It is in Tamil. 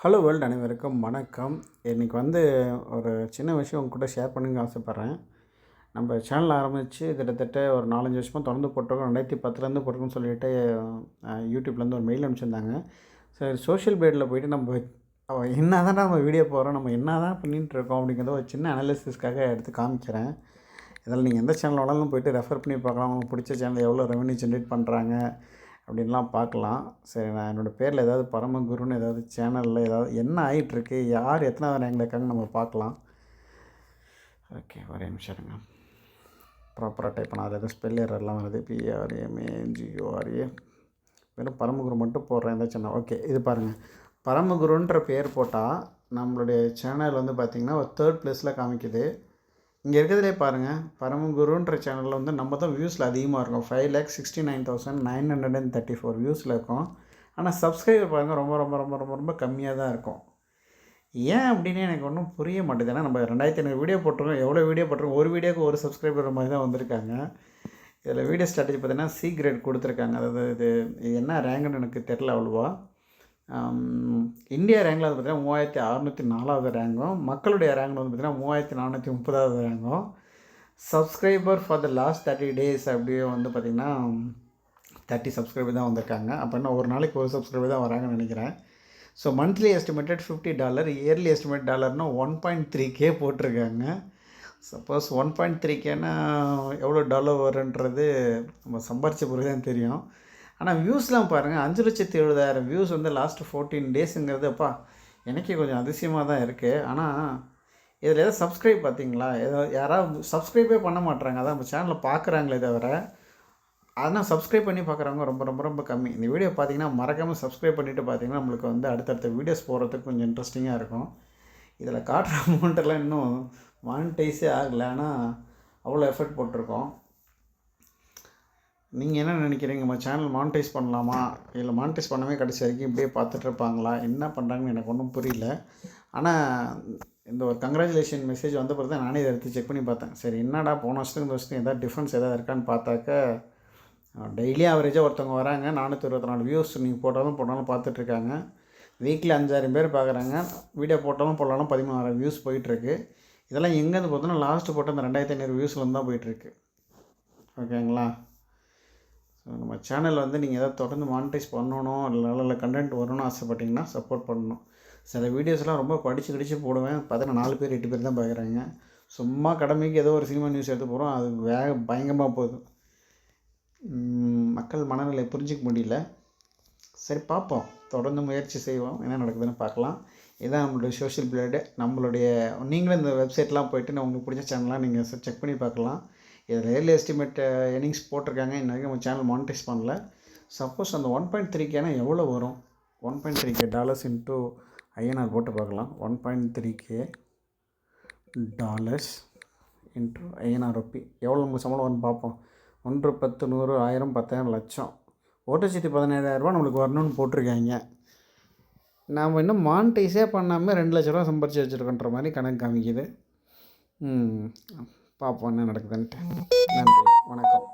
ஹலோ வேர்ல்டு அனைவருக்கும் வணக்கம். இன்றைக்கி ஒரு சின்ன விஷயம் உங்க கூட ஷேர் பண்ணுங்க ஆசைப்பட்றேன். நம்ம சேனல் ஆரம்பித்து கிட்டத்தட்ட ஒரு 4-5 வருஷமாக தொடர்ந்து போட்டிருக்கோம். 2010லேருந்து போட்டிருக்கோன்னு சொல்லிட்டு யூடியூப்லேருந்து ஒரு மெயில் அனுப்பிச்சிருந்தாங்க. சரி, சோஷியல் மீடியாவில் போய்ட்டு நம்ம என்ன தான் நம்ம வீடியோ போடுறோம், நம்ம என்ன தான் பண்ணிகிட்ருக்கோம் அப்படிங்கிறத ஒரு சின்ன அனாலிசிஸ்க்காக எடுத்து காமிக்கிறேன். இதில் நீங்கள் எந்த சேனல் வேணாலும் போய்ட்டு ரெஃபர் பண்ணி பார்க்கலாம். உங்களுக்கு பிடிச்ச சேனல் எவ்வளோ ரெவன்யூ ஜென்ரேட் பண்ணுறாங்க அப்படின்லாம் பார்க்கலாம். சரி, நான் என்னோடய பேரில் ஏதாவது பரமகுருன்னு ஏதாவது சேனலில் ஏதாவது என்ன ஆகிட்டுருக்கு, யார் எத்தனாவது ரேங்கில் இருக்காங்கன்னு நம்ம பார்க்கலாம். ஓகே, ஒரே நிமிஷம் இருங்க. ப்ராப்பராக டைப் பண்ண அதில் எதுவும் ஸ்பெல் எரர்லாம் வருது. PRMAGORA வெறும் பரமகுரு மட்டும் போடுறேன் இந்த சேனல். ஓகே, இது பாருங்கள், பரமகுருன்ற பேர் போட்டால் நம்மளுடைய சேனல் பார்த்திங்கன்னா ஒரு 3rd பிளேஸில் காமிக்குது. இங்கே இருக்கிறதுலே பாருங்கள், பரமகுருன்ற சேனலில் நம்ம தான் வியூஸில் அதிகமாக இருக்கும். 5,69,934 வியூஸில் இருக்கும். ஆனால் சப்ஸ்கிரைபர் பாருங்கள் ரொம்ப ரொம்ப ரொம்ப ரொம்ப ரொம்ப கம்மியாக தான் இருக்கும். ஏன் அப்படின்னு எனக்கு ஒன்றும் புரிய மாட்டேது. ஏன்னா நம்ம 2500 வீடியோ போட்டிருக்கோம். எவ்வளோ வீடியோ போட்டிருக்கோம், ஒரு வீடியோக்கு ஒரு சப்ஸ்கிரைபர் மாதிரி தான் வந்திருக்காங்க. இதில் வீடியோ ஸ்ட்ராட்டஜி பார்த்தீங்கன்னா C கிரேட் கொடுத்துருக்காங்க. அதாவது இது என்ன ரேங்குன்னு எனக்கு தெரில அவ்வளோவா. இந்தியா ரேங்கில் பார்த்திங்கன்னா 3604வது ரேங்கும், மக்களுடைய ரேங்கில் பார்த்திங்கன்னா 3430வது ரேங்கும். Subscriber for the last 30 days அப்படியே பார்த்திங்கன்னா 30 சப்ஸ்கிரைபர் தான் வந்திருக்காங்க. அப்போ என்ன ஒரு நாளைக்கு ஒரு சப்ஸ்கிரைபர் தான் வராங்கன்னு நினைக்கிறேன். So monthly estimated $50, yearly estimate டாலர்னால் 1.3K போட்டிருக்காங்க. சப்போஸ் 1.3Kனா எவ்வளோ டாலர் வருன்றது நம்ம சம்பாரித்த பிறகு தான் தெரியும். ஆனால் வியூஸ்லாம் பாருங்கள், 5,70,000 வியூஸ் லாஸ்ட் 14 டேஸுங்கிறது அப்பா எனக்கே கொஞ்சம் அதிசயமாக தான் இருக்குது. ஆனால் இதில் ஏதாவது சப்ஸ்கிரைப் பார்த்தீங்களா? யாராவது சப்ஸ்கிரைபே பண்ண மாட்றாங்க. அதான் நம்ம சேனலில் பார்க்குறாங்களே தவிர, ஆனால் சப்ஸ்கிரைப் பண்ணி பார்க்குறவங்க ரொம்ப ரொம்ப ரொம்ப கம்மி. இந்த வீடியோ பார்த்தீங்கன்னா மறக்காமல் சப்ஸ்கிரைப் பண்ணிவிட்டு பார்த்தீங்கன்னா நம்மளுக்கு அடுத்தடுத்த வீடியோஸ் போடுறதுக்கு கொஞ்சம் இன்ட்ரெஸ்டிங்காக இருக்கும். இதில் காட்டுற அமௌண்ட்டெல்லாம் இன்னும் மானிட்டைஸே ஆகலை. ஆனால் அவ்வளோ எஃபர்ட் போட்டிருக்கோம். நீங்கள் என்ன நினைக்கிறீங்க? நம்ம சேனல் மானிட்டைஸ் பண்ணலாமா, இல்லை மானிட்டைஸ் பண்ணவே கடைசி வரைக்கும் இப்படியே பார்த்துட்ருப்பாங்களா, என்ன பண்ணுறாங்கன்னு எனக்கு ஒன்றும் புரியல. ஆனால் இந்த ஒரு கங்க்ராச்சுலேஷன் மெசேஜ் வந்த பிறகு தான் நானே இதை எடுத்து செக் பண்ணி பார்த்தேன். சரி, என்னடா போன வருஷத்துக்கு இந்த வருஷத்துக்கு எதாவது டிஃப்ரென்ஸ் எதாவது இருக்கான்னு பார்த்தாக்க, டெய்லி ஆவரேஜாக ஒருத்தவங்க வராங்க, 424 வியூஸ் நீங்கள் போட்டாலும் பார்த்துட்ருக்காங்க. வீக்லி 5,000 பேர் பார்க்குறாங்க. வீடியோ போட்டாலும் 13,000 வியூஸ் போயிட்டுருக்கு. இதெல்லாம் எங்கேருந்து பார்த்தோன்னா லாஸ்ட்டு போட்ட அந்த 2,500 வியூஸ்லேருந்து தான் போயிட்டுருக்கு. ஓகேங்களா? ஸோ நம்ம சேனல் நீங்கள் ஏதாவது தொடர்ந்து மானிட்டைஸ் பண்ணணும், இல்லை நல்ல கண்டென்ட் வரணும்னு ஆசைப்பட்டிங்கன்னா சப்போர்ட் பண்ணணும். சில வீடியோஸ்லாம் ரொம்ப படித்து போடுவேன், பார்த்தீங்கன்னா 4 பேர் 8 பேர் தான் பார்க்குறாங்க. சும்மா கடமைக்கு ஏதோ ஒரு சினிமா நியூஸ் எடுத்து போகிறோம், அது பயங்கரமாக போகுது. மக்கள் மனநிலை புரிஞ்சிக்க முடியல. சரி, பார்ப்போம், தொடர்ந்து முயற்சி செய்வோம், என்ன நடக்குதுன்னு பார்க்கலாம். இதுதான் நம்மளுடைய சோஷியல் மீடியா. நீங்களும் இந்த வெப்சைட்லாம் போய்ட்டு உங்களுக்கு பிடிச்ச சேனல்லாம் நீங்கள் செக் பண்ணி பார்க்கலாம். இதில் இயர்லி எஸ்டிமேட் ஏர்னிங்ஸ் போட்டிருக்காங்க. இன்ன வரைக்கும் நம்ம சேனல் மானிட்டைஸ் பண்ணல. சப்போஸ் அந்த 1.3Kனா எவ்வளோ வரும்? 1.3K டாலர்ஸ் இன்ட்டு INR போட்டு பார்க்கலாம். 1.3K dollars into INR rupee எவ்வளோ நமக்கு சம்பளம் வரும்னு பார்ப்போம். 1, 10, 100, 1000, 10,000, லட்சம், 1,17,000 நம்மளுக்கு வரணும்னு போட்டிருக்காங்க. நாம் இன்னும் மானிட்டைஸே பண்ணாமல் 2 லட்ச ரூபா சம்பாரித்து வச்சுருக்கோன்ற மாதிரி கணக்கு காமிக்குது. பார்ப்போம் என்ன நடக்குதுன்ட்டு. நன்றி, வணக்கம்.